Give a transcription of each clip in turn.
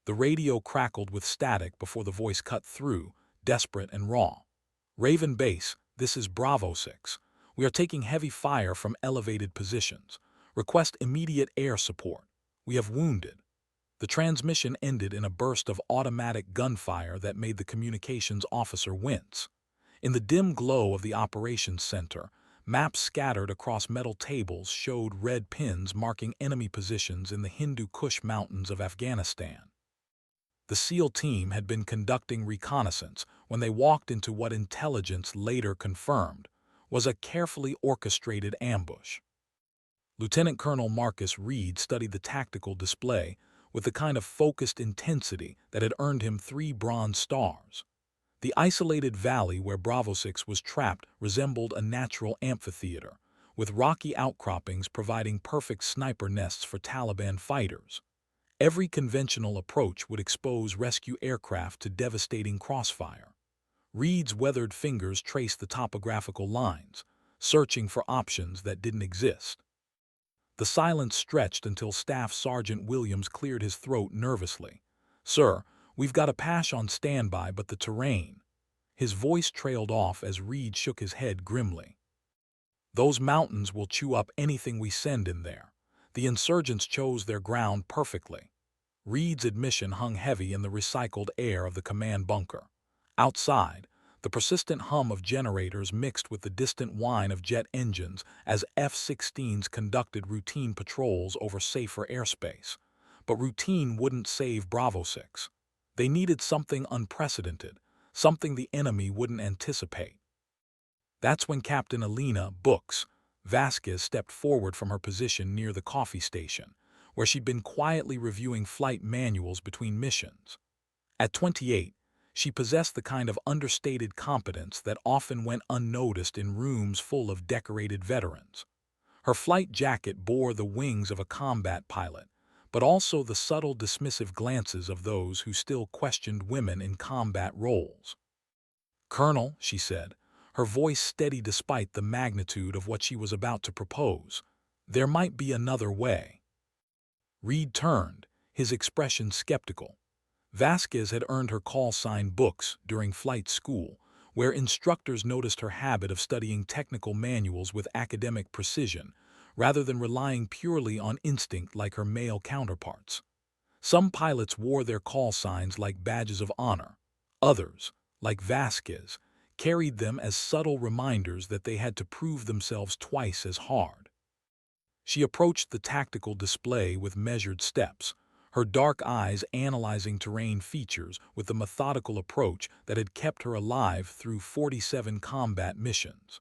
The radio crackled with static before the voice cut through, desperate and raw. "Raven Base, this is Bravo 6. We are taking heavy fire from elevated positions. Request immediate air support. We have wounded." The transmission ended in a burst of automatic gunfire that made the communications officer wince. In the dim glow of the operations center, maps scattered across metal tables showed red pins marking enemy positions in the Hindu Kush Mountains of Afghanistan. The SEAL team had been conducting reconnaissance when they walked into what intelligence later confirmed was a carefully orchestrated ambush. Lieutenant Colonel Marcus Reed studied the tactical display with the kind of focused intensity that had earned him 3 Bronze Stars. The isolated valley where Bravo 6 was trapped resembled a natural amphitheater, with rocky outcroppings providing perfect sniper nests for Taliban fighters. Every conventional approach would expose rescue aircraft to devastating crossfire. Reed's weathered fingers traced the topographical lines, searching for options that didn't exist. The silence stretched until Staff Sergeant Williams cleared his throat nervously. "Sir, we've got a Apache on standby, but the terrain—" His voice trailed off as Reed shook his head grimly. "Those mountains will chew up anything we send in there. The insurgents chose their ground perfectly." Reed's admission hung heavy in the recycled air of the command bunker. Outside, the persistent hum of generators mixed with the distant whine of jet engines as F-16s conducted routine patrols over safer airspace. But routine wouldn't save Bravo 6. They needed something unprecedented, something the enemy wouldn't anticipate. That's when Captain Elena Books Vasquez stepped forward from her position near the coffee station, where she'd been quietly reviewing flight manuals between missions. At 28, she possessed the kind of understated competence that often went unnoticed in rooms full of decorated veterans. Her flight jacket bore the wings of a combat pilot, but also the subtle dismissive glances of those who still questioned women in combat roles. "Colonel," she said, her voice steady despite the magnitude of what she was about to propose, "there might be another way." Reed turned, his expression skeptical. Vasquez had earned her call sign Books during flight school, where instructors noticed her habit of studying technical manuals with academic precision, rather than relying purely on instinct like her male counterparts. Some pilots wore their call signs like badges of honor. Others, like Vasquez, carried them as subtle reminders that they had to prove themselves twice as hard. She approached the tactical display with measured steps, her dark eyes analyzing terrain features with the methodical approach that had kept her alive through 47 combat missions.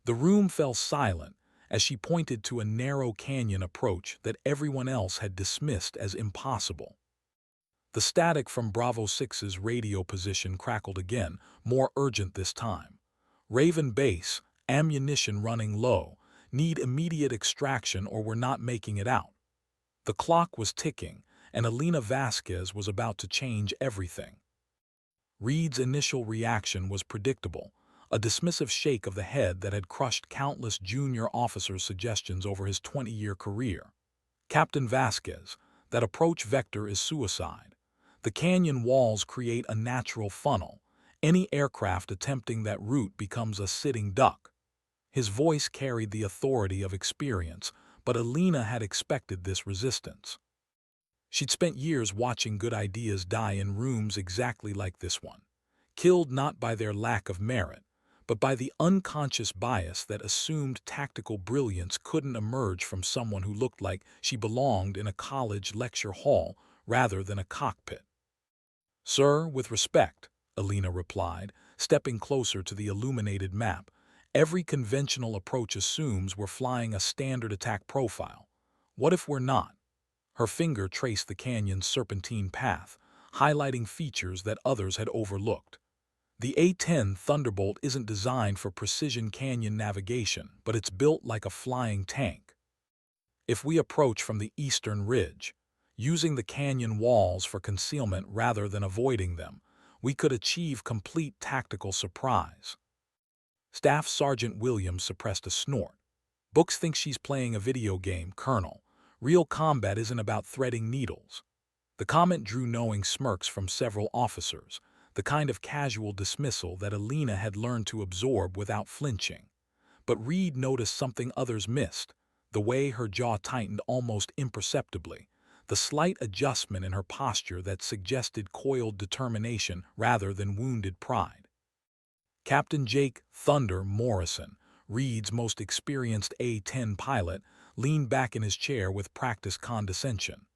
The room fell silent as she pointed to a narrow canyon approach that everyone else had dismissed as impossible. The static from Bravo 6's radio position crackled again, more urgent this time. "Raven Base, ammunition running low. Need immediate extraction or we're not making it out." The clock was ticking, and Elena Vasquez was about to change everything. Reed's initial reaction was predictable, a dismissive shake of the head that had crushed countless junior officers' suggestions over his 20-year career. "Captain Vasquez, that approach vector is suicide. The canyon walls create a natural funnel. Any aircraft attempting that route becomes a sitting duck." His voice carried the authority of experience, but Elena had expected this resistance. She'd spent years watching good ideas die in rooms exactly like this one, killed not by their lack of merit, but by the unconscious bias that assumed tactical brilliance couldn't emerge from someone who looked like she belonged in a college lecture hall rather than a cockpit. "Sir, with respect," Elena replied, stepping closer to the illuminated map, "every conventional approach assumes we're flying a standard attack profile. What if we're not?" Her finger traced the canyon's serpentine path, highlighting features that others had overlooked. "The A-10 Thunderbolt isn't designed for precision canyon navigation, but it's built like a flying tank. If we approach from the eastern ridge, using the canyon walls for concealment rather than avoiding them, we could achieve complete tactical surprise." Staff Sergeant Williams suppressed a snort. "Books thinks she's playing a video game, Colonel. Real combat isn't about threading needles." The comment drew knowing smirks from several officers, the kind of casual dismissal that Alina had learned to absorb without flinching. But Reed noticed something others missed, the way her jaw tightened almost imperceptibly, the slight adjustment in her posture that suggested coiled determination rather than wounded pride. Captain Jake "Thunder" Morrison, Reed's most experienced A-10 pilot, leaned back in his chair with practiced condescension.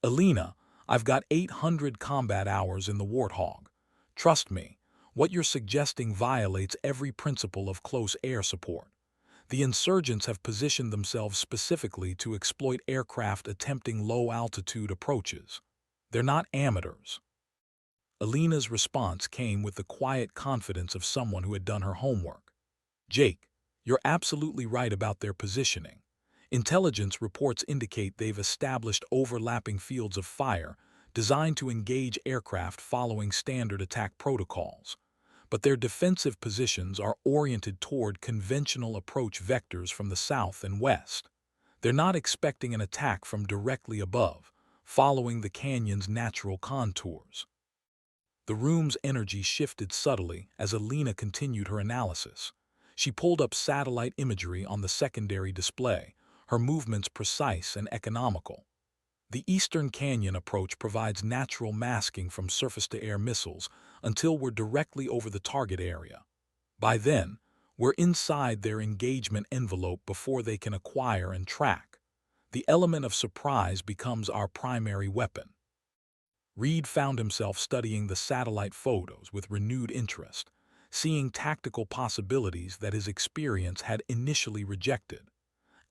"Alina, I've got 800 combat hours in the Warthog. Trust me, what you're suggesting violates every principle of close air support. The insurgents have positioned themselves specifically to exploit aircraft attempting low-altitude approaches. They're not amateurs." Alina's response came with the quiet confidence of someone who had done her homework. "Jake, you're absolutely right about their positioning. Intelligence reports indicate they've established overlapping fields of fire designed to engage aircraft following standard attack protocols. But their defensive positions are oriented toward conventional approach vectors from the south and west. They're not expecting an attack from directly above, following the canyon's natural contours." The room's energy shifted subtly as Alina continued her analysis. She pulled up satellite imagery on the secondary display, her movements precise and economical. The Eastern Canyon approach provides natural masking from surface-to-air missiles until we're directly over the target area. By then, we're inside their engagement envelope before they can acquire and track. The element of surprise becomes our primary weapon. Reed found himself studying the satellite photos with renewed interest, seeing tactical possibilities that his experience had initially rejected.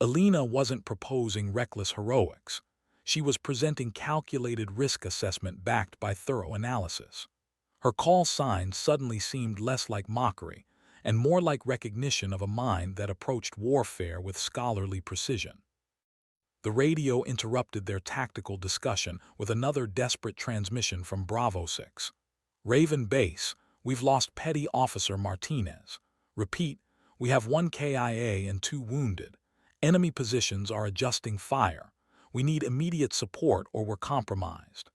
Alina wasn't proposing reckless heroics. She was presenting calculated risk assessment backed by thorough analysis. Her call signs suddenly seemed less like mockery and more like recognition of a mind that approached warfare with scholarly precision. The radio interrupted their tactical discussion with another desperate transmission from Bravo 6. "Raven Base, we've lost Petty Officer Martinez. Repeat, we have 1 KIA and 2 wounded. Enemy positions are adjusting fire. We need immediate support or we're compromised."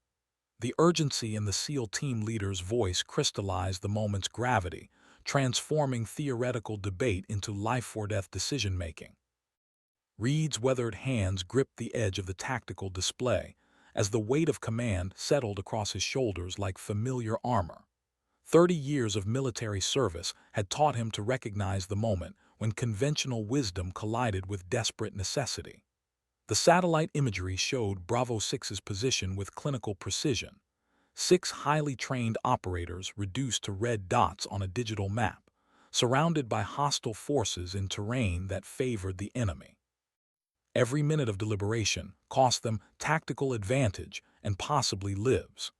The urgency in the SEAL team leader's voice crystallized the moment's gravity, transforming theoretical debate into life-or-death decision-making. Reed's weathered hands gripped the edge of the tactical display as the weight of command settled across his shoulders like familiar armor. 30 years of military service had taught him to recognize the moment when conventional wisdom collided with desperate necessity. The satellite imagery showed Bravo 6's position with clinical precision. 6 highly trained operators reduced to red dots on a digital map, surrounded by hostile forces in terrain that favored the enemy. Every minute of deliberation cost them tactical advantage and possibly lives.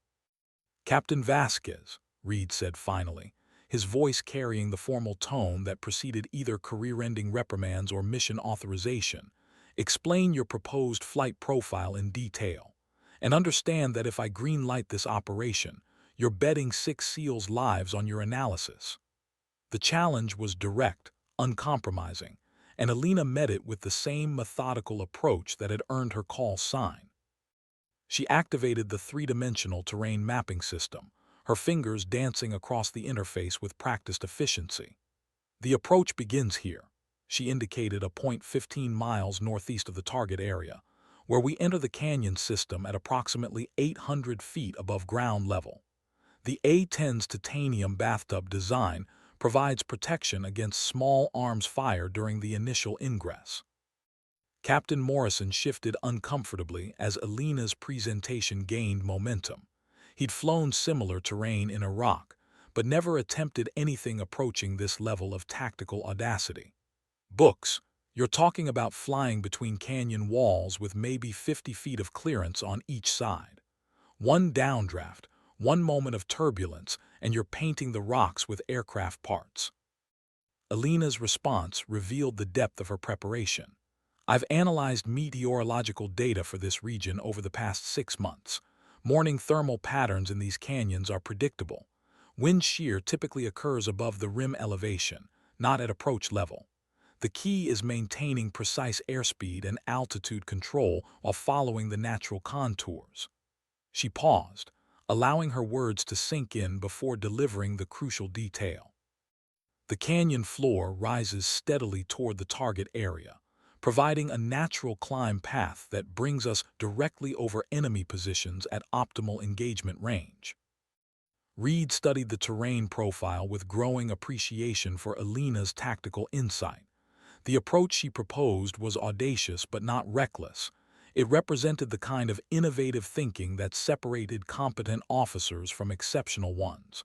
"Captain Vasquez," Reed said finally, his voice carrying the formal tone that preceded either career-ending reprimands or mission authorization, "explain your proposed flight profile in detail. And understand that if I green-light this operation, you're betting 6 SEALs' lives on your analysis." The challenge was direct, uncompromising, and Alina met it with the same methodical approach that had earned her call sign. She activated the 3-dimensional terrain mapping system, her fingers dancing across the interface with practiced efficiency. "The approach begins here." She indicated a point 15 miles northeast of the target area, where we enter the canyon system at approximately 800 feet above ground level. The A-10's titanium bathtub design provides protection against small arms fire during the initial ingress. Captain Morrison shifted uncomfortably as Alina's presentation gained momentum. He'd flown similar terrain in Iraq, but never attempted anything approaching this level of tactical audacity. "Books, you're talking about flying between canyon walls with maybe 50 feet of clearance on each side. One downdraft, one moment of turbulence, and you're painting the rocks with aircraft parts." Alina's response revealed the depth of her preparation. "I've analyzed meteorological data for this region over the past 6 months. Morning thermal patterns in these canyons are predictable. Wind shear typically occurs above the rim elevation, not at approach level. The key is maintaining precise airspeed and altitude control while following the natural contours." She paused, allowing her words to sink in before delivering the crucial detail. The canyon floor rises steadily toward the target area, providing a natural climb path that brings us directly over enemy positions at optimal engagement range. Reed studied the terrain profile with growing appreciation for Alina's tactical insight. The approach she proposed was audacious but not reckless. It represented the kind of innovative thinking that separated competent officers from exceptional ones.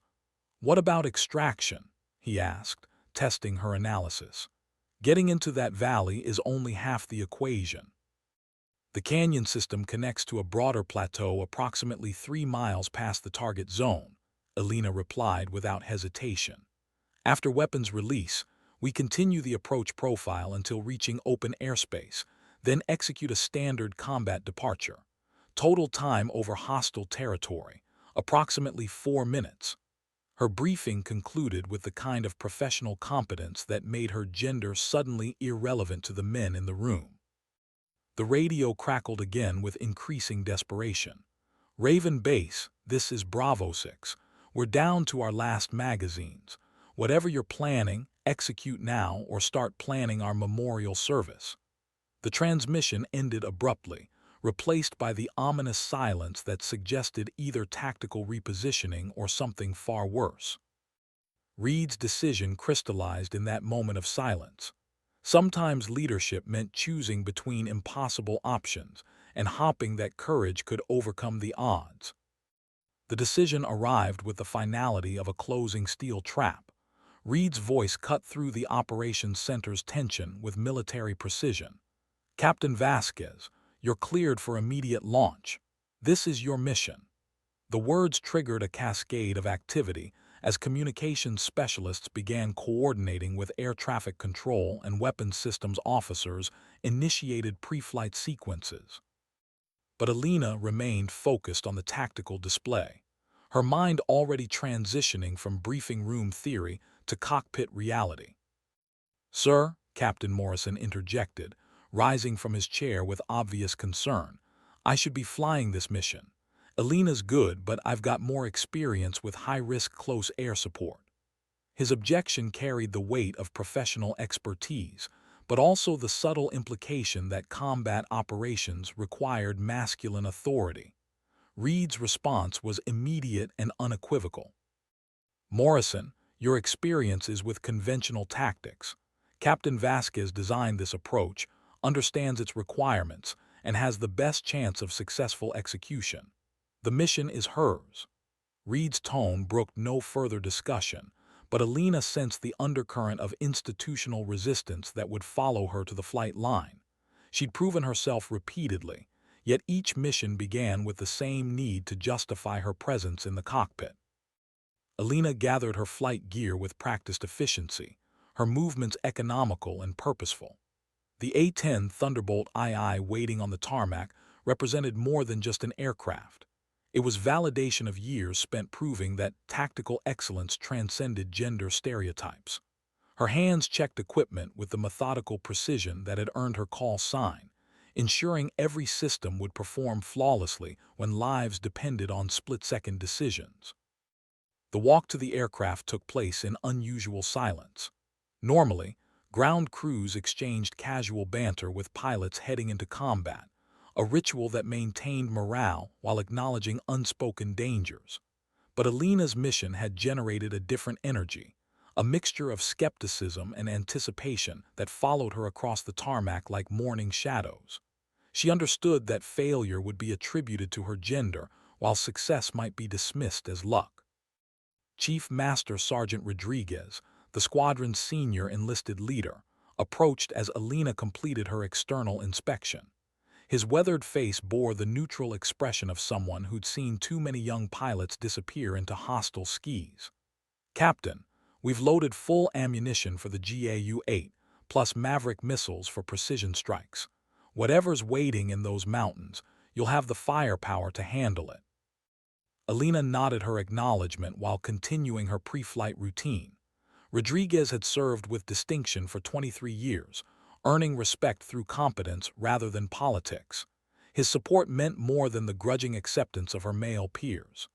"What about extraction?" he asked, testing her analysis. "Getting into that valley is only half the equation." "The canyon system connects to a broader plateau approximately 3 miles past the target zone," Alina replied without hesitation. "After weapons release, we continue the approach profile until reaching open airspace, then execute a standard combat departure. Total time over hostile territory, approximately 4 minutes. Her briefing concluded with the kind of professional competence that made her gender suddenly irrelevant to the men in the room. The radio crackled again with increasing desperation. "Raven Base, this is Bravo 6. We're down to our last magazines. Whatever you're planning, execute now or start planning our memorial service." The transmission ended abruptly, replaced by the ominous silence that suggested either tactical repositioning or something far worse. Reed's decision crystallized in that moment of silence. Sometimes leadership meant choosing between impossible options and hoping that courage could overcome the odds. The decision arrived with the finality of a closing steel trap. Reed's voice cut through the operations center's tension with military precision. "Captain Vasquez, you're cleared for immediate launch. This is your mission." The words triggered a cascade of activity as communications specialists began coordinating with air traffic control and weapons systems officers initiated pre-flight sequences. But Alina remained focused on the tactical display, her mind already transitioning from briefing room theory to cockpit reality. "Sir," Captain Morrison interjected, rising from his chair with obvious concern, "I should be flying this mission. Alina's good, but I've got more experience with high-risk close air support." His objection carried the weight of professional expertise, but also the subtle implication that combat operations required masculine authority. Reed's response was immediate and unequivocal. "Morrison, your experience is with conventional tactics. Captain Vasquez designed this approach, understands its requirements, and has the best chance of successful execution. The mission is hers." Reed's tone brooked no further discussion, but Alina sensed the undercurrent of institutional resistance that would follow her to the flight line. She'd proven herself repeatedly, yet each mission began with the same need to justify her presence in the cockpit. Alina gathered her flight gear with practiced efficiency, her movements economical and purposeful. The A-10 Thunderbolt II waiting on the tarmac represented more than just an aircraft. It was validation of years spent proving that tactical excellence transcended gender stereotypes. Her hands checked equipment with the methodical precision that had earned her call sign, ensuring every system would perform flawlessly when lives depended on split-second decisions. The walk to the aircraft took place in unusual silence. Normally, ground crews exchanged casual banter with pilots heading into combat, a ritual that maintained morale while acknowledging unspoken dangers. But Alina's mission had generated a different energy, a mixture of skepticism and anticipation that followed her across the tarmac like morning shadows. She understood that failure would be attributed to her gender, while success might be dismissed as luck. Chief Master Sergeant Rodriguez, the squadron's senior enlisted leader, approached as Alina completed her external inspection. His weathered face bore the neutral expression of someone who'd seen too many young pilots disappear into hostile skis. "Captain, we've loaded full ammunition for the GAU-8, plus Maverick missiles for precision strikes. Whatever's waiting in those mountains, you'll have the firepower to handle it." Alina nodded her acknowledgement while continuing her pre-flight routine. Rodriguez had served with distinction for 23 years, earning respect through competence rather than politics. His support meant more than the grudging acceptance of her male peers.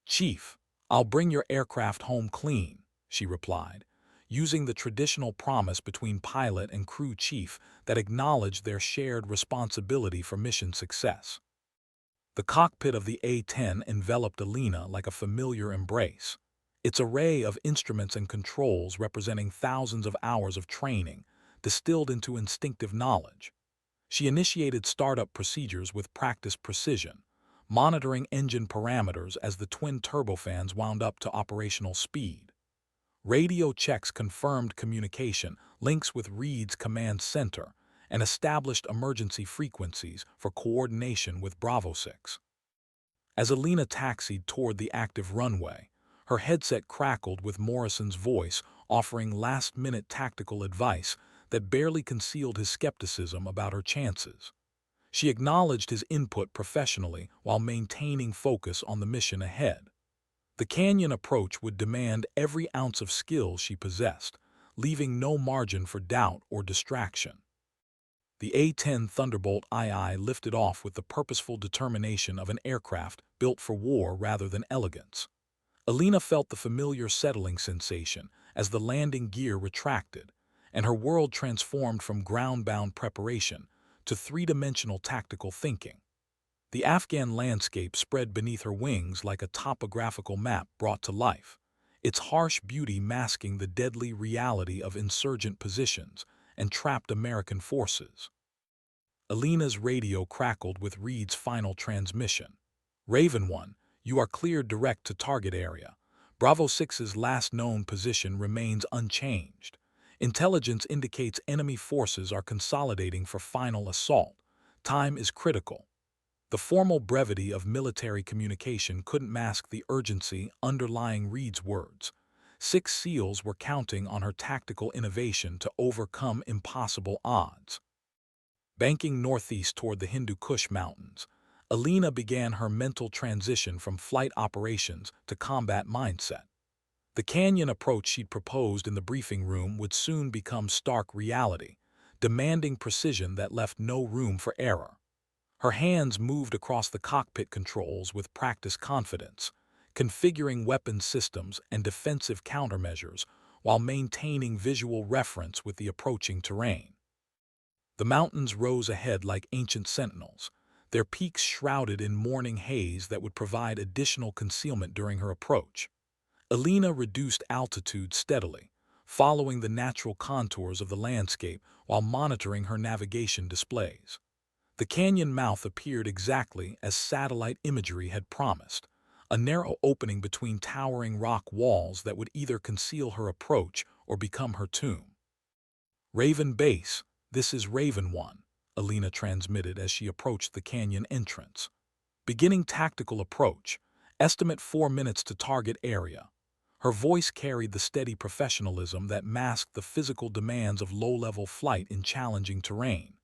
"Chief, I'll bring your aircraft home clean," she replied, using the traditional promise between pilot and crew chief that acknowledged their shared responsibility for mission success. The cockpit of the A-10 enveloped Alina like a familiar embrace. Its array of instruments and controls representing thousands of hours of training, distilled into instinctive knowledge. She initiated startup procedures with practiced precision, monitoring engine parameters as the twin turbofans wound up to operational speed. Radio checks confirmed communication, links with Reed's command center, and established emergency frequencies for coordination with Bravo 6. As Alina taxied toward the active runway, her headset crackled with Morrison's voice offering last-minute tactical advice that barely concealed his skepticism about her chances. She acknowledged his input professionally while maintaining focus on the mission ahead. The canyon approach would demand every ounce of skill she possessed, leaving no margin for doubt or distraction. The A-10 Thunderbolt II lifted off with the purposeful determination of an aircraft built for war rather than elegance. Alina felt the familiar settling sensation as the landing gear retracted, and her world transformed from ground-bound preparation to three-dimensional tactical thinking. The Afghan landscape spread beneath her wings like a topographical map brought to life, its harsh beauty masking the deadly reality of insurgent positions and trapped American forces. Alina's radio crackled with Reed's final transmission. "Raven 1, you are cleared direct to target area. Bravo 6's last known position remains unchanged. Intelligence indicates enemy forces are consolidating for final assault. Time is critical." The formal brevity of military communication couldn't mask the urgency underlying Reed's words. 6 SEALs were counting on her tactical innovation to overcome impossible odds. Banking northeast toward the Hindu Kush Mountains, Alina began her mental transition from flight operations to combat mindset. The canyon approach she'd proposed in the briefing room would soon become stark reality, demanding precision that left no room for error. Her hands moved across the cockpit controls with practiced confidence, configuring weapons systems and defensive countermeasures while maintaining visual reference with the approaching terrain. The mountains rose ahead like ancient sentinels, their peaks shrouded in morning haze that would provide additional concealment during her approach. Alina reduced altitude steadily, following the natural contours of the landscape while monitoring her navigation displays. The canyon mouth appeared exactly as satellite imagery had promised, a narrow opening between towering rock walls that would either conceal her approach or become her tomb. "Raven Base, this is Raven 1, Alina transmitted as she approached the canyon entrance. "Beginning tactical approach. Estimate 4 minutes to target area." Her voice carried the steady professionalism that masked the physical demands of low-level flight in challenging terrain.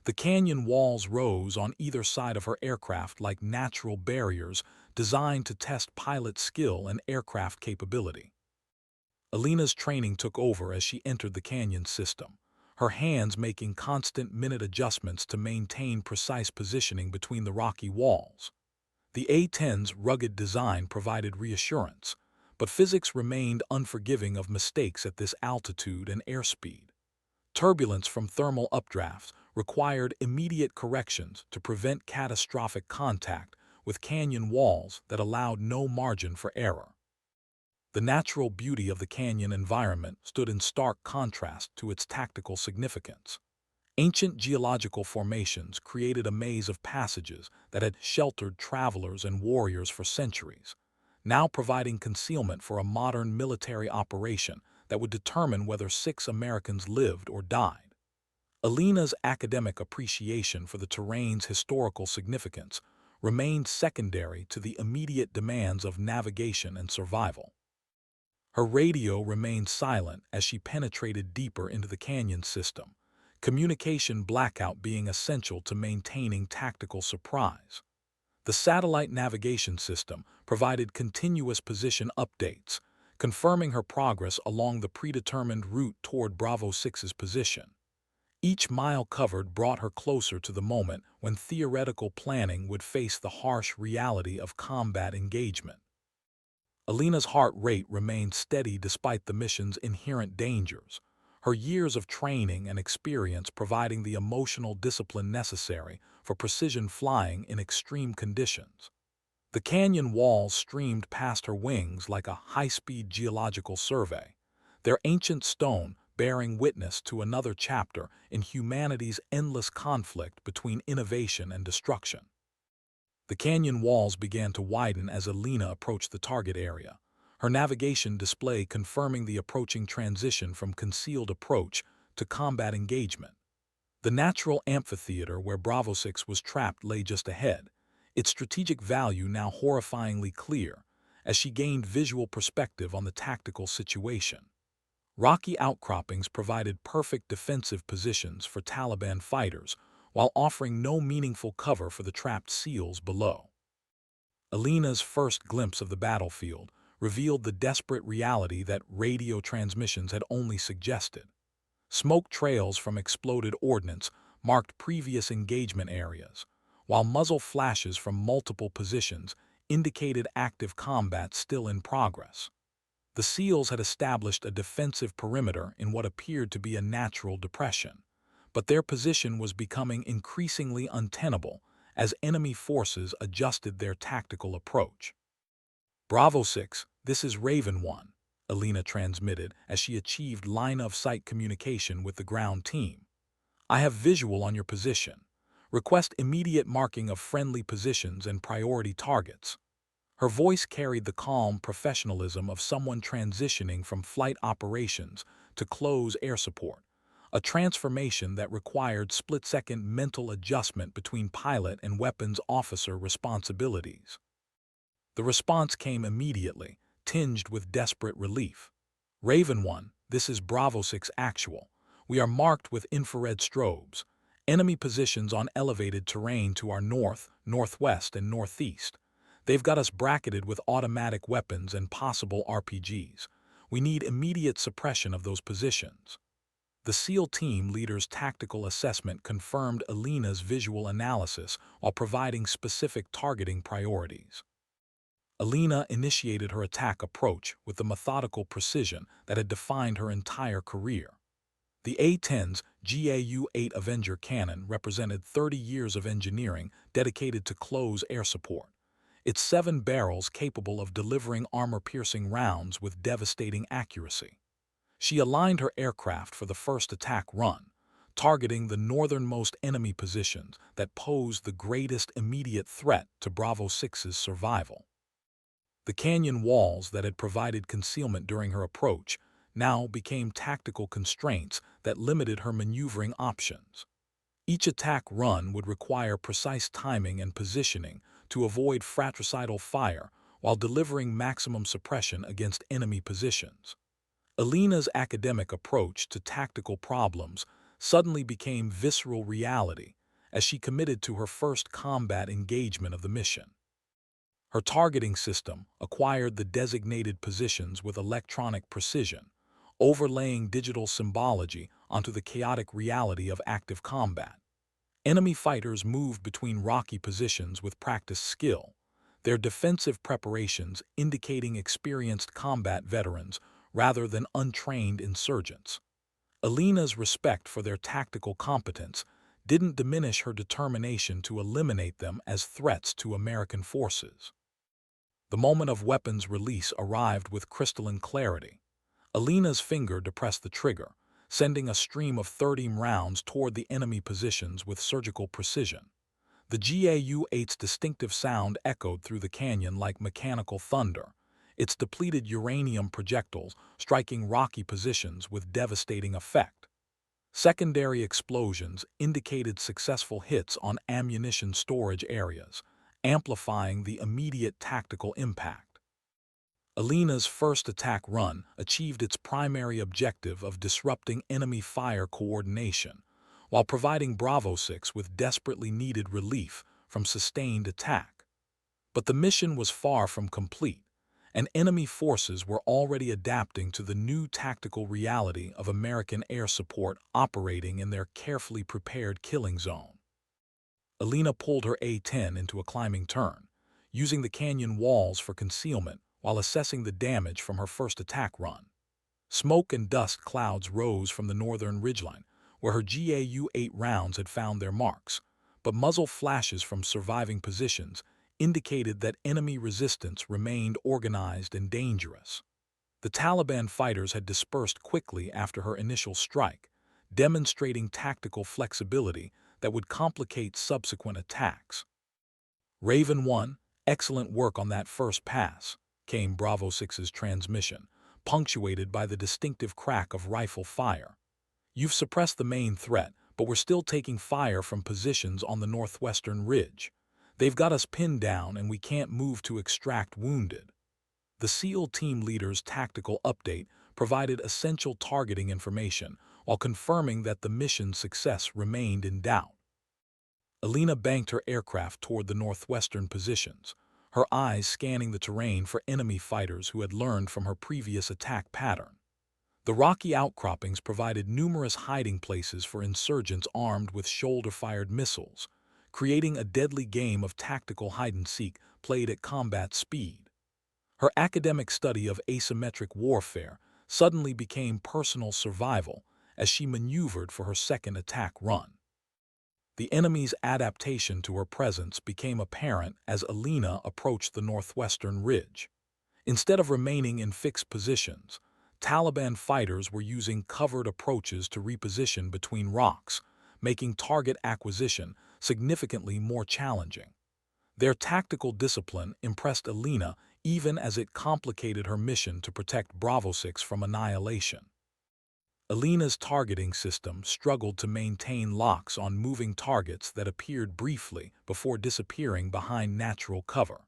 The canyon walls rose on either side of her aircraft like natural barriers designed to test pilot skill and aircraft capability. Alina's training took over as she entered the canyon system, her hands making constant minute adjustments to maintain precise positioning between the rocky walls. The A-10's rugged design provided reassurance, but physics remained unforgiving of mistakes at this altitude and airspeed. Turbulence from thermal updrafts required immediate corrections to prevent catastrophic contact with canyon walls that allowed no margin for error. The natural beauty of the canyon environment stood in stark contrast to its tactical significance. Ancient geological formations created a maze of passages that had sheltered travelers and warriors for centuries, now providing concealment for a modern military operation that would determine whether 6 Americans lived or died. Alina's academic appreciation for the terrain's historical significance remained secondary to the immediate demands of navigation and survival. Her radio remained silent as she penetrated deeper into the canyon system, communication blackout being essential to maintaining tactical surprise. The satellite navigation system provided continuous position updates, confirming her progress along the predetermined route toward Bravo 6's position. Each mile covered brought her closer to the moment when theoretical planning would face the harsh reality of combat engagement. Alina's heart rate remained steady despite the mission's inherent dangers, her years of training and experience providing the emotional discipline necessary for precision flying in extreme conditions. The canyon walls streamed past her wings like a high-speed geological survey, their ancient stone bearing witness to another chapter in humanity's endless conflict between innovation and destruction. The canyon walls began to widen as Alina approached the target area, her navigation display confirming the approaching transition from concealed approach to combat engagement. The natural amphitheater where Bravo 6 was trapped lay just ahead, its strategic value now horrifyingly clear as she gained visual perspective on the tactical situation. Rocky outcroppings provided perfect defensive positions for Taliban fighters while offering no meaningful cover for the trapped SEALs below. Alina's first glimpse of the battlefield revealed the desperate reality that radio transmissions had only suggested. Smoke trails from exploded ordnance marked previous engagement areas, while muzzle flashes from multiple positions indicated active combat still in progress. The SEALs had established a defensive perimeter in what appeared to be a natural depression, but their position was becoming increasingly untenable as enemy forces adjusted their tactical approach. Bravo 6, this is Raven 1, Alina transmitted as she achieved line-of-sight communication with the ground team. I have visual on your position. Request immediate marking of friendly positions and priority targets. Her voice carried the calm professionalism of someone transitioning from flight operations to close air support, a transformation that required split-second mental adjustment between pilot and weapons officer responsibilities. The response came immediately, tinged with desperate relief. Raven 1, this is Bravo 6 actual. We are marked with infrared strobes. Enemy positions on elevated terrain to our north, northwest, and northeast. They've got us bracketed with automatic weapons and possible RPGs. We need immediate suppression of those positions. The SEAL team leader's tactical assessment confirmed Alina's visual analysis while providing specific targeting priorities. Alina initiated her attack approach with the methodical precision that had defined her entire career. The A-10's GAU-8 Avenger cannon represented 30 years of engineering dedicated to close air support, its 7 barrels capable of delivering armor-piercing rounds with devastating accuracy. She aligned her aircraft for the first attack run, targeting the northernmost enemy positions that posed the greatest immediate threat to Bravo 6's survival. The canyon walls that had provided concealment during her approach now became tactical constraints that limited her maneuvering options. Each attack run would require precise timing and positioning to avoid fratricidal fire while delivering maximum suppression against enemy positions. Alina's academic approach to tactical problems suddenly became visceral reality as she committed to her first combat engagement of the mission. Her targeting system acquired the designated positions with electronic precision, overlaying digital symbology onto the chaotic reality of active combat. Enemy fighters moved between rocky positions with practiced skill, their defensive preparations indicating experienced combat veterans rather than untrained insurgents. Alina's respect for their tactical competence didn't diminish her determination to eliminate them as threats to American forces. The moment of weapons release arrived with crystalline clarity. Alina's finger depressed the trigger, sending a stream of 30 rounds toward the enemy positions with surgical precision. The GAU-8's distinctive sound echoed through the canyon like mechanical thunder, its depleted uranium projectiles striking rocky positions with devastating effect. Secondary explosions indicated successful hits on ammunition storage areas, amplifying the immediate tactical impact. Alina's first attack run achieved its primary objective of disrupting enemy fire coordination, while providing Bravo 6 with desperately needed relief from sustained attack. But the mission was far from complete, and enemy forces were already adapting to the new tactical reality of American air support operating in their carefully prepared killing zone. Alina pulled her A-10 into a climbing turn, using the canyon walls for concealment while assessing the damage from her first attack run. Smoke and dust clouds rose from the northern ridgeline, where her GAU-8 rounds had found their marks, but muzzle flashes from surviving positions indicated that enemy resistance remained organized and dangerous. The Taliban fighters had dispersed quickly after her initial strike, demonstrating tactical flexibility that would complicate subsequent attacks. Raven 1, excellent work on that first pass, came Bravo 6's transmission, punctuated by the distinctive crack of rifle fire. You've suppressed the main threat, but we're still taking fire from positions on the northwestern ridge. They've got us pinned down and we can't move to extract wounded. The SEAL team leader's tactical update provided essential targeting information while confirming that the mission's success remained in doubt. Alina banked her aircraft toward the northwestern positions, her eyes scanning the terrain for enemy fighters who had learned from her previous attack pattern. The rocky outcroppings provided numerous hiding places for insurgents armed with shoulder-fired missiles, creating a deadly game of tactical hide-and-seek played at combat speed. Her academic study of asymmetric warfare suddenly became personal survival as she maneuvered for her second attack run. The enemy's adaptation to her presence became apparent as Alina approached the northwestern ridge. Instead of remaining in fixed positions, Taliban fighters were using covered approaches to reposition between rocks, making target acquisition significantly more challenging. Their tactical discipline impressed Alina even as it complicated her mission to protect Bravo 6 from annihilation. Alina's targeting system struggled to maintain locks on moving targets that appeared briefly before disappearing behind natural cover.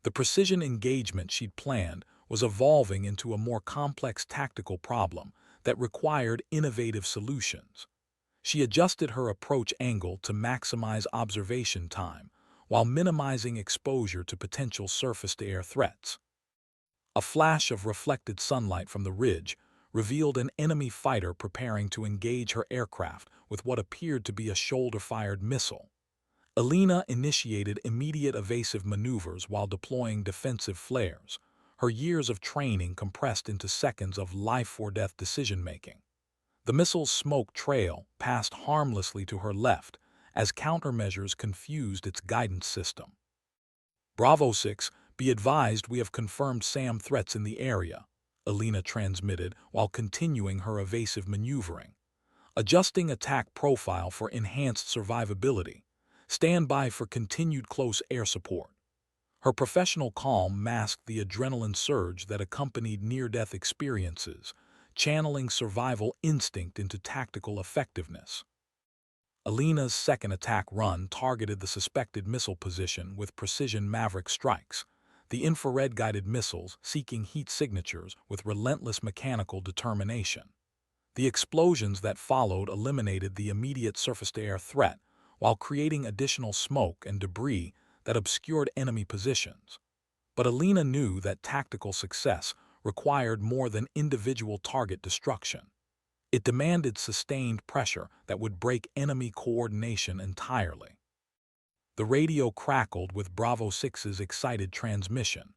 The precision engagement she'd planned was evolving into a more complex tactical problem that required innovative solutions. She adjusted her approach angle to maximize observation time while minimizing exposure to potential surface-to-air threats. A flash of reflected sunlight from the ridge revealed an enemy fighter preparing to engage her aircraft with what appeared to be a shoulder-fired missile. Alina initiated immediate evasive maneuvers while deploying defensive flares, her years of training compressed into seconds of life-or-death decision-making. The missile's smoke trail passed harmlessly to her left as countermeasures confused its guidance system. Bravo 6, be advised we have confirmed SAM threats in the area, Alina transmitted while continuing her evasive maneuvering. Adjusting attack profile for enhanced survivability. Stand by for continued close air support. Her professional calm masked the adrenaline surge that accompanied near-death experiences, channeling survival instinct into tactical effectiveness. Alina's second attack run targeted the suspected missile position with precision Maverick strikes, the infrared-guided missiles seeking heat signatures with relentless mechanical determination. The explosions that followed eliminated the immediate surface-to-air threat while creating additional smoke and debris that obscured enemy positions. But Alina knew that tactical success required more than individual target destruction. It demanded sustained pressure that would break enemy coordination entirely. The radio crackled with Bravo 6's excited transmission.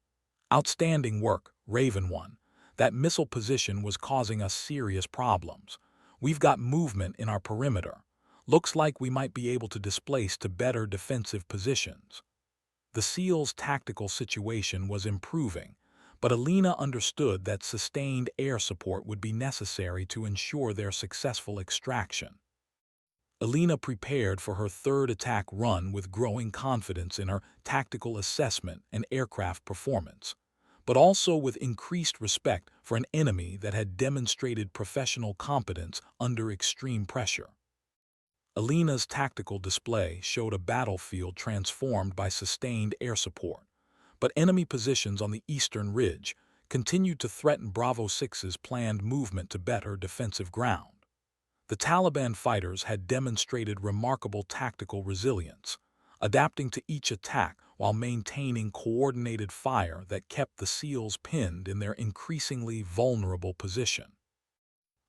Outstanding work, Raven 1. That missile position was causing us serious problems. We've got movement in our perimeter. Looks like we might be able to displace to better defensive positions. The SEAL's tactical situation was improving, but Alina understood that sustained air support would be necessary to ensure their successful extraction. Alina prepared for her third attack run with growing confidence in her tactical assessment and aircraft performance, but also with increased respect for an enemy that had demonstrated professional competence under extreme pressure. Alina's tactical display showed a battlefield transformed by sustained air support, but enemy positions on the eastern ridge continued to threaten Bravo 6's planned movement to better defensive ground. The Taliban fighters had demonstrated remarkable tactical resilience, adapting to each attack while maintaining coordinated fire that kept the SEALs pinned in their increasingly vulnerable position.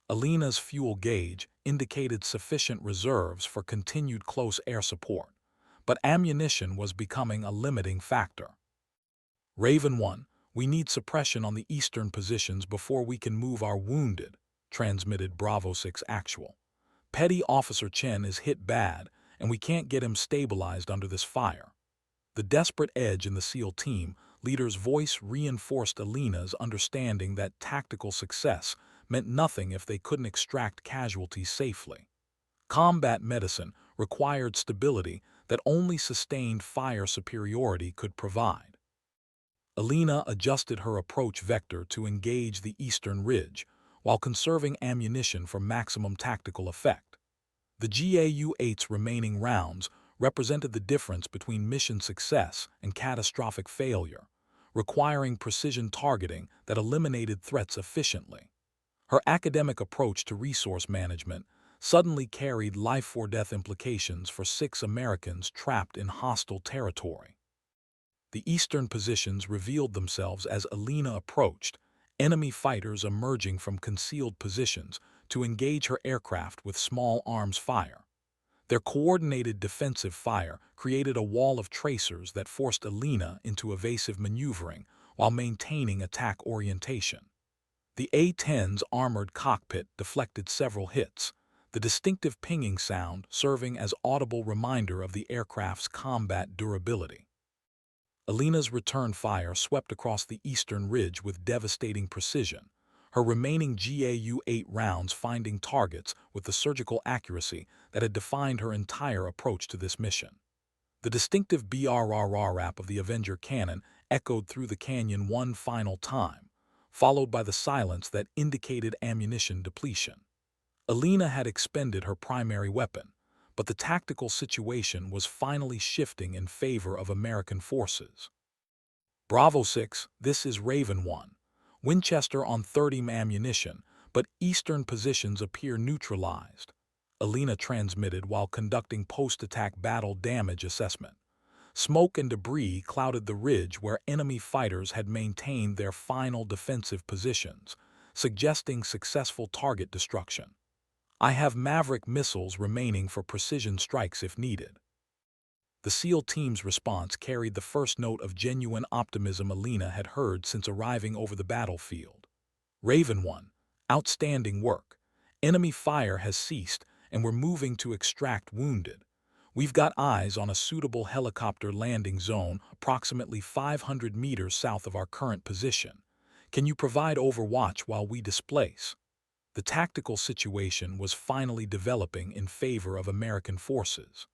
Alina's fuel gauge indicated sufficient reserves for continued close air support, but ammunition was becoming a limiting factor. Raven 1, we need suppression on the eastern positions before we can move our wounded, transmitted Bravo 6 Actual. Petty Officer Chen is hit bad, and we can't get him stabilized under this fire. The desperate edge in the SEAL team leader's voice reinforced Alina's understanding that tactical success meant nothing if they couldn't extract casualties safely. Combat medicine required stability that only sustained fire superiority could provide. Alina adjusted her approach vector to engage the eastern ridge, while conserving ammunition for maximum tactical effect. The GAU-8's remaining rounds represented the difference between mission success and catastrophic failure, requiring precision targeting that eliminated threats efficiently. Her academic approach to resource management suddenly carried life-or-death implications for 6 Americans trapped in hostile territory. The eastern positions revealed themselves as Alina approached, enemy fighters emerging from concealed positions to engage her aircraft with small arms fire. Their coordinated defensive fire created a wall of tracers that forced Alina into evasive maneuvering while maintaining attack orientation. The A-10's armored cockpit deflected several hits, the distinctive pinging sound serving as audible reminder of the aircraft's combat durability. Alina's return fire swept across the eastern ridge with devastating precision, her remaining GAU-8 rounds finding targets with the surgical accuracy that had defined her entire approach to this mission. The distinctive BRRR rap of the Avenger cannon echoed through the canyon one final time, followed by the silence that indicated ammunition depletion. Alina had expended her primary weapon, but the tactical situation was finally shifting in favor of American forces. Bravo 6, this is Raven 1. Winchester on 30 ammunition, but eastern positions appear neutralized, Alina transmitted while conducting post-attack battle damage assessment. Smoke and debris clouded the ridge where enemy fighters had maintained their final defensive positions, suggesting successful target destruction. I have Maverick missiles remaining for precision strikes if needed. The SEAL team's response carried the first note of genuine optimism Alina had heard since arriving over the battlefield. Raven 1, outstanding work. Enemy fire has ceased, and we're moving to extract wounded. We've got eyes on a suitable helicopter landing zone approximately 500 meters south of our current position. Can you provide overwatch while we displace? The tactical situation was finally developing in favor of American forces.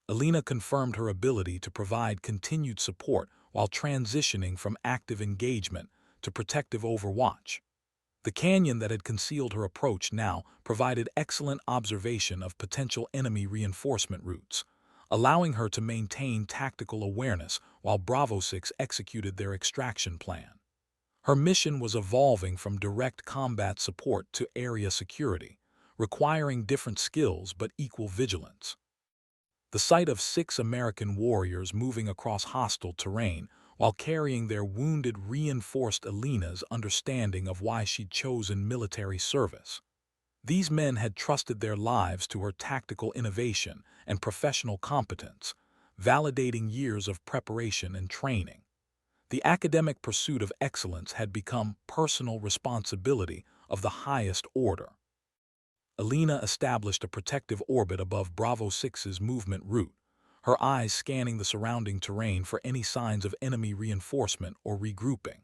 Alina confirmed her ability to provide continued support while transitioning from active engagement to protective overwatch. The canyon that had concealed her approach now provided excellent observation of potential enemy reinforcement routes, allowing her to maintain tactical awareness while Bravo 6 executed their extraction plan. Her mission was evolving from direct combat support to area security, requiring different skills but equal vigilance. The sight of 6 American warriors moving across hostile terrain while carrying their wounded reinforced Alina's understanding of why she'd chosen military service. These men had trusted their lives to her tactical innovation and professional competence, validating years of preparation and training. The academic pursuit of excellence had become personal responsibility of the highest order. Alina established a protective orbit above Bravo 6's movement route, her eyes scanning the surrounding terrain for any signs of enemy reinforcement or regrouping.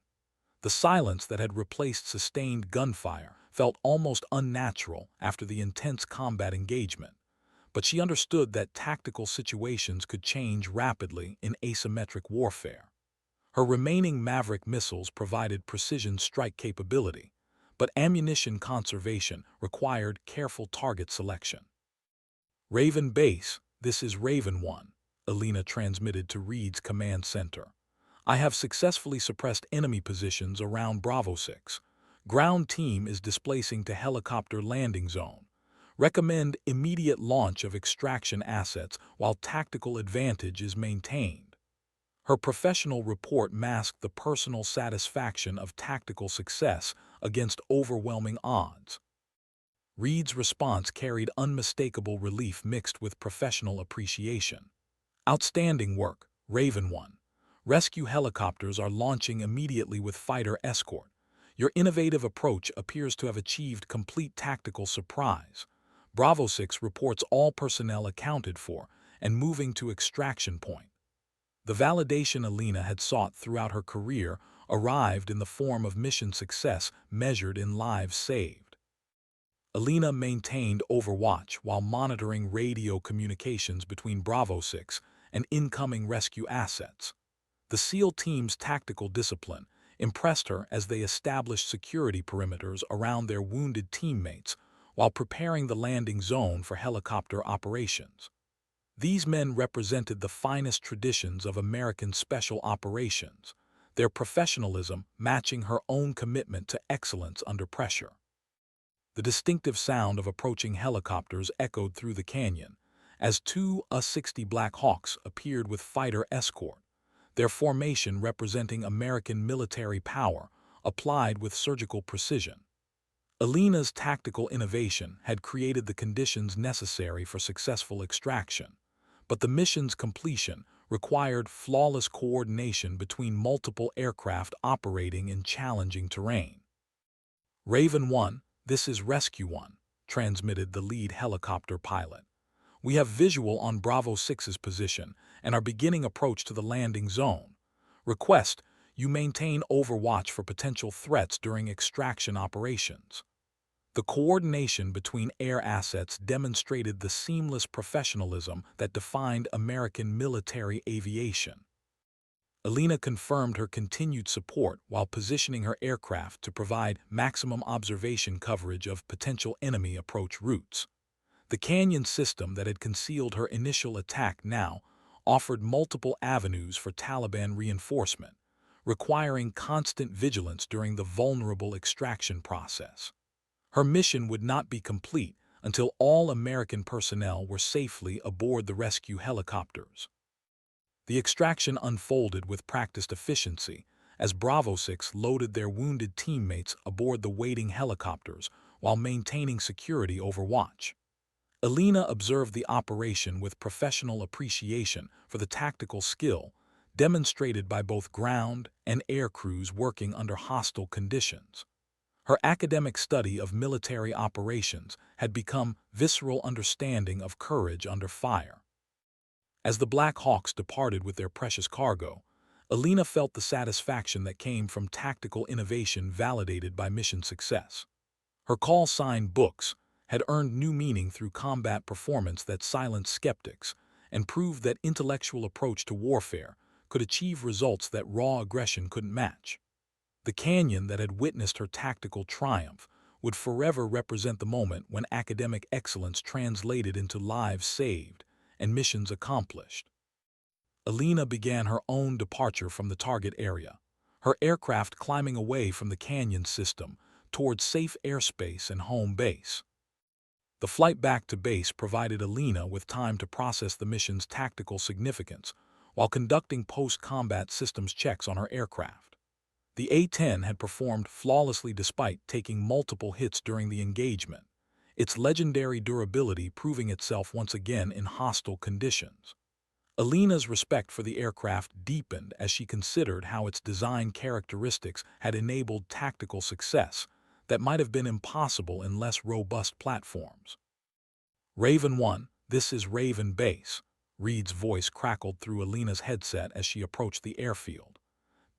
The silence that had replaced sustained gunfire felt almost unnatural after the intense combat engagement, but she understood that tactical situations could change rapidly in asymmetric warfare. Her remaining Maverick missiles provided precision strike capability, but ammunition conservation required careful target selection. Raven Base, this is Raven 1, Alina transmitted to Reed's command center. I have successfully suppressed enemy positions around Bravo 6. Ground team is displacing to helicopter landing zone. Recommend immediate launch of extraction assets while tactical advantage is maintained. Her professional report masked the personal satisfaction of tactical success against overwhelming odds. Reed's response carried unmistakable relief mixed with professional appreciation. Outstanding work, Raven 1. Rescue helicopters are launching immediately with fighter escort. Your innovative approach appears to have achieved complete tactical surprise. Bravo 6 reports all personnel accounted for and moving to extraction point. The validation Alina had sought throughout her career arrived in the form of mission success measured in lives saved. Alina maintained overwatch while monitoring radio communications between Bravo 6 and incoming rescue assets. The SEAL team's tactical discipline impressed her as they established security perimeters around their wounded teammates while preparing the landing zone for helicopter operations. These men represented the finest traditions of American special operations, their professionalism matching her own commitment to excellence under pressure. The distinctive sound of approaching helicopters echoed through the canyon as two A-60 Black Hawks appeared with fighter escort, their formation representing American military power applied with surgical precision. Alina's tactical innovation had created the conditions necessary for successful extraction, but the mission's completion required flawless coordination between multiple aircraft operating in challenging terrain. Raven 1, this is Rescue 1, transmitted the lead helicopter pilot. We have visual on Bravo 6's position and are beginning approach to the landing zone. Request you maintain overwatch for potential threats during extraction operations. The coordination between air assets demonstrated the seamless professionalism that defined American military aviation. Alina confirmed her continued support while positioning her aircraft to provide maximum observation coverage of potential enemy approach routes. The canyon system that had concealed her initial attack now offered multiple avenues for Taliban reinforcement, requiring constant vigilance during the vulnerable extraction process. Her mission would not be complete until all American personnel were safely aboard the rescue helicopters. The extraction unfolded with practiced efficiency as Bravo 6 loaded their wounded teammates aboard the waiting helicopters while maintaining security overwatch. Alina observed the operation with professional appreciation for the tactical skill demonstrated by both ground and air crews working under hostile conditions. Her academic study of military operations had become visceral understanding of courage under fire. As the Black Hawks departed with their precious cargo, Alina felt the satisfaction that came from tactical innovation validated by mission success. Her call sign books had earned new meaning through combat performance that silenced skeptics and proved that intellectual approach to warfare could achieve results that raw aggression couldn't match. The canyon that had witnessed her tactical triumph would forever represent the moment when academic excellence translated into lives saved and missions accomplished. Alina began her own departure from the target area, her aircraft climbing away from the canyon system towards safe airspace and home base. The flight back to base provided Alina with time to process the mission's tactical significance while conducting post-combat systems checks on her aircraft. The A-10 had performed flawlessly despite taking multiple hits during the engagement, its legendary durability proving itself once again in hostile conditions. Alina's respect for the aircraft deepened as she considered how its design characteristics had enabled tactical success that might have been impossible in less robust platforms. Raven 1, this is Raven Base, Reed's voice crackled through Alina's headset as she approached the airfield.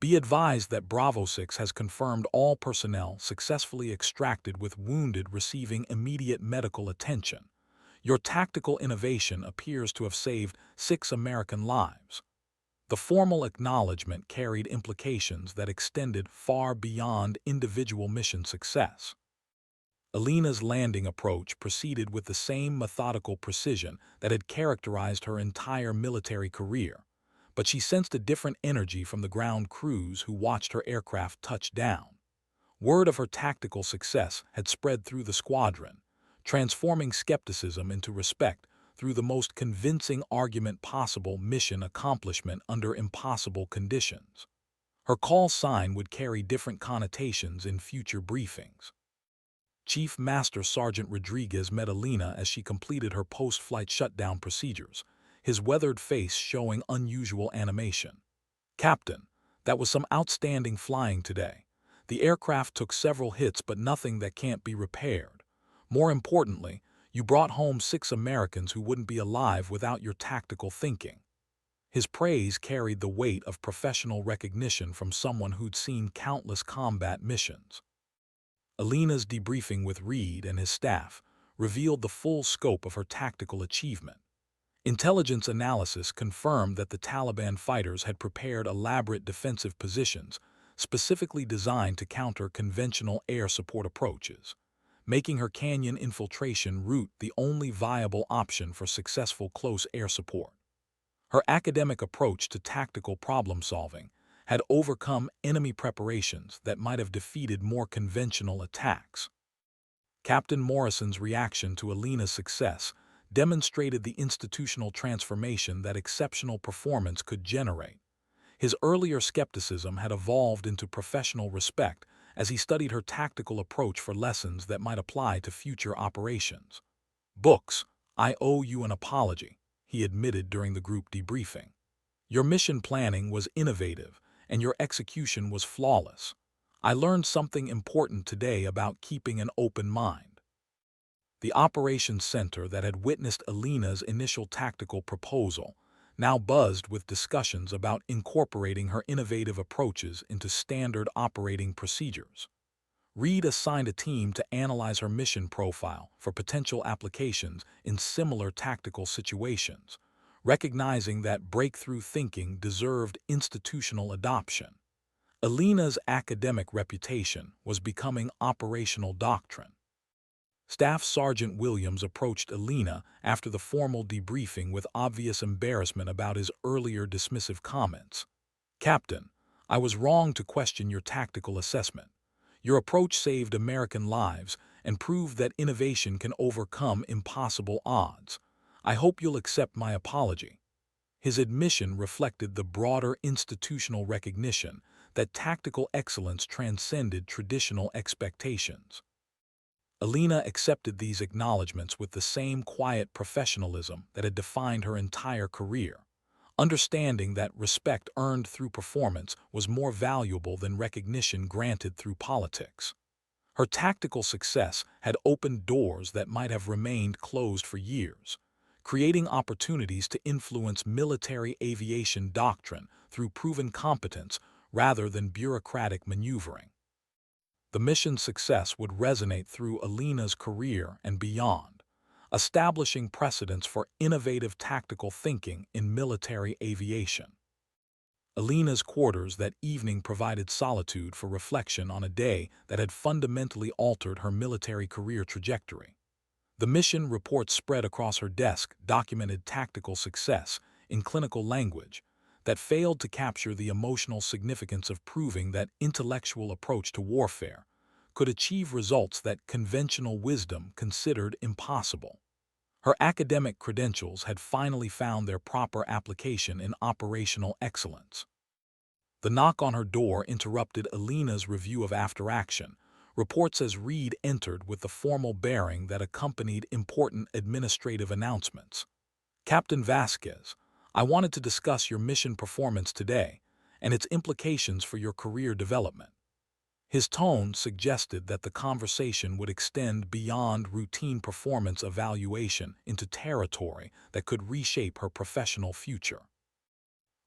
Be advised that Bravo 6 has confirmed all personnel successfully extracted with wounded receiving immediate medical attention. Your tactical innovation appears to have saved 6 American lives. The formal acknowledgement carried implications that extended far beyond individual mission success. Alina's landing approach proceeded with the same methodical precision that had characterized her entire military career, but she sensed a different energy from the ground crews who watched her aircraft touch down. Word of her tactical success had spread through the squadron, transforming skepticism into respect through the most convincing argument possible: mission accomplishment under impossible conditions. Her call sign would carry different connotations in future briefings. Chief Master Sergeant Rodriguez met Alina as she completed her post-flight shutdown procedures, his weathered face showing unusual animation. "Captain, that was some outstanding flying today. The aircraft took several hits, but nothing that can't be repaired. More importantly, you brought home 6 Americans who wouldn't be alive without your tactical thinking." His praise carried the weight of professional recognition from someone who'd seen countless combat missions. Alina's debriefing with Reed and his staff revealed the full scope of her tactical achievement. Intelligence analysis confirmed that the Taliban fighters had prepared elaborate defensive positions specifically designed to counter conventional air support approaches, making her canyon infiltration route the only viable option for successful close air support. Her academic approach to tactical problem-solving had overcome enemy preparations that might have defeated more conventional attacks. Captain Morrison's reaction to Alina's success demonstrated the institutional transformation that exceptional performance could generate. His earlier skepticism had evolved into professional respect as he studied her tactical approach for lessons that might apply to future operations. "Books, I owe you an apology," he admitted during the group debriefing. "Your mission planning was innovative, and your execution was flawless. I learned something important today about keeping an open mind." The operations center that had witnessed Alina's initial tactical proposal now buzzed with discussions about incorporating her innovative approaches into standard operating procedures. Reed assigned a team to analyze her mission profile for potential applications in similar tactical situations, recognizing that breakthrough thinking deserved institutional adoption. Alina's academic reputation was becoming operational doctrine. Staff Sergeant Williams approached Alina after the formal debriefing with obvious embarrassment about his earlier dismissive comments. "Captain, I was wrong to question your tactical assessment. Your approach saved American lives and proved that innovation can overcome impossible odds. I hope you'll accept my apology." His admission reflected the broader institutional recognition that tactical excellence transcended traditional expectations. Alina accepted these acknowledgments with the same quiet professionalism that had defined her entire career, understanding that respect earned through performance was more valuable than recognition granted through politics. Her tactical success had opened doors that might have remained closed for years, creating opportunities to influence military aviation doctrine through proven competence rather than bureaucratic maneuvering. The mission's success would resonate through Alina's career and beyond, establishing precedents for innovative tactical thinking in military aviation. Alina's quarters that evening provided solitude for reflection on a day that had fundamentally altered her military career trajectory. The mission report spread across her desk documented tactical success in clinical language that failed to capture the emotional significance of proving that intellectual approach to warfare could achieve results that conventional wisdom considered impossible. Her academic credentials had finally found their proper application in operational excellence. The knock on her door interrupted Alina's review of after-action reports as Reed entered with the formal bearing that accompanied important administrative announcements. "Captain Vasquez, I wanted to discuss your mission performance today and its implications for your career development." His tone suggested that the conversation would extend beyond routine performance evaluation into territory that could reshape her professional future.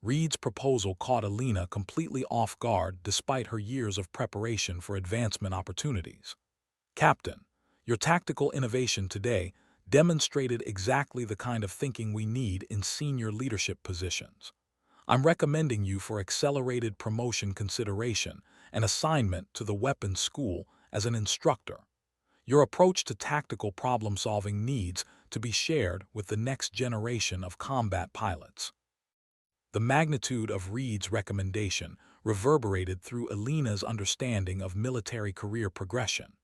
Reed's proposal caught Alina completely off guard despite her years of preparation for advancement opportunities. "Captain, your tactical innovation today demonstrated exactly the kind of thinking we need in senior leadership positions. I'm recommending you for accelerated promotion consideration and assignment to the weapons school as an instructor. Your approach to tactical problem-solving needs to be shared with the next generation of combat pilots." The magnitude of Reed's recommendation reverberated through Alina's understanding of military career progression.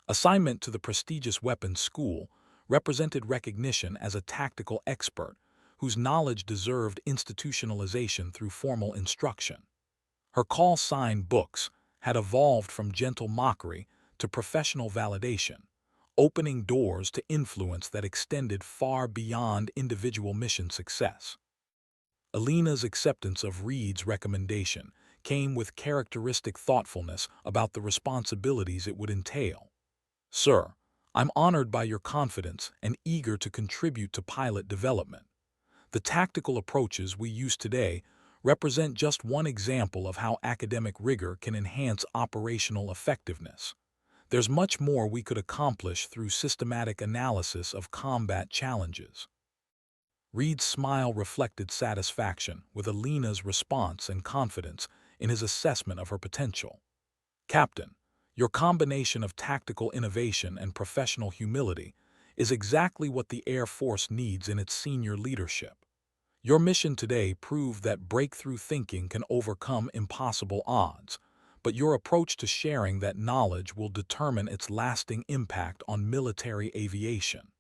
Assignment to the prestigious weapons school represented recognition as a tactical expert whose knowledge deserved institutionalization through formal instruction. Her call sign books had evolved from gentle mockery to professional validation, opening doors to influence that extended far beyond individual mission success. Alina's acceptance of Reed's recommendation came with characteristic thoughtfulness about the responsibilities it would entail. "Sir, I'm honored by your confidence and eager to contribute to pilot development. The tactical approaches we use today represent just one example of how academic rigor can enhance operational effectiveness. There's much more we could accomplish through systematic analysis of combat challenges." Reed's smile reflected satisfaction with Alina's response and confidence in his assessment of her potential. "Captain, your combination of tactical innovation and professional humility is exactly what the Air Force needs in its senior leadership. Your mission today proved that breakthrough thinking can overcome impossible odds, but your approach to sharing that knowledge will determine its lasting impact on military aviation."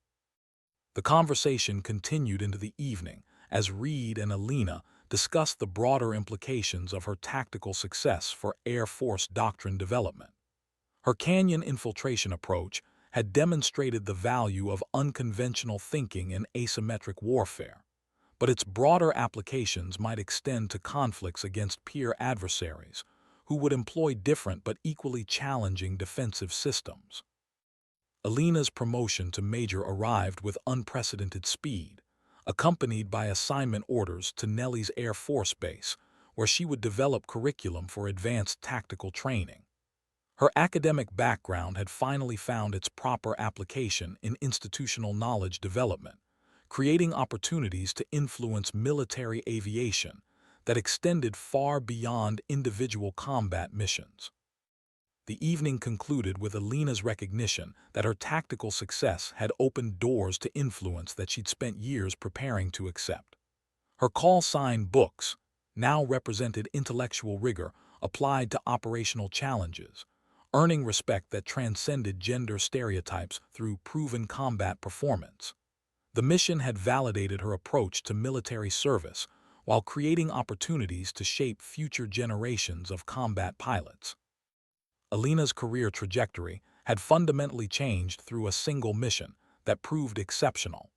The conversation continued into the evening as Reed and Alina discussed the broader implications of her tactical success for Air Force doctrine development. Her canyon infiltration approach had demonstrated the value of unconventional thinking in asymmetric warfare, but its broader applications might extend to conflicts against peer adversaries who would employ different but equally challenging defensive systems. Alina's promotion to major arrived with unprecedented speed, accompanied by assignment orders to Nellis Air Force Base, where she would develop curriculum for advanced tactical training. Her academic background had finally found its proper application in institutional knowledge development, creating opportunities to influence military aviation that extended far beyond individual combat missions. The evening concluded with Alina's recognition that her tactical success had opened doors to influence that she'd spent years preparing to accept. Her call sign books now represented intellectual rigor applied to operational challenges, earning respect that transcended gender stereotypes through proven combat performance. The mission had validated her approach to military service while creating opportunities to shape future generations of combat pilots. Alina's career trajectory had fundamentally changed through a single mission that proved exceptional.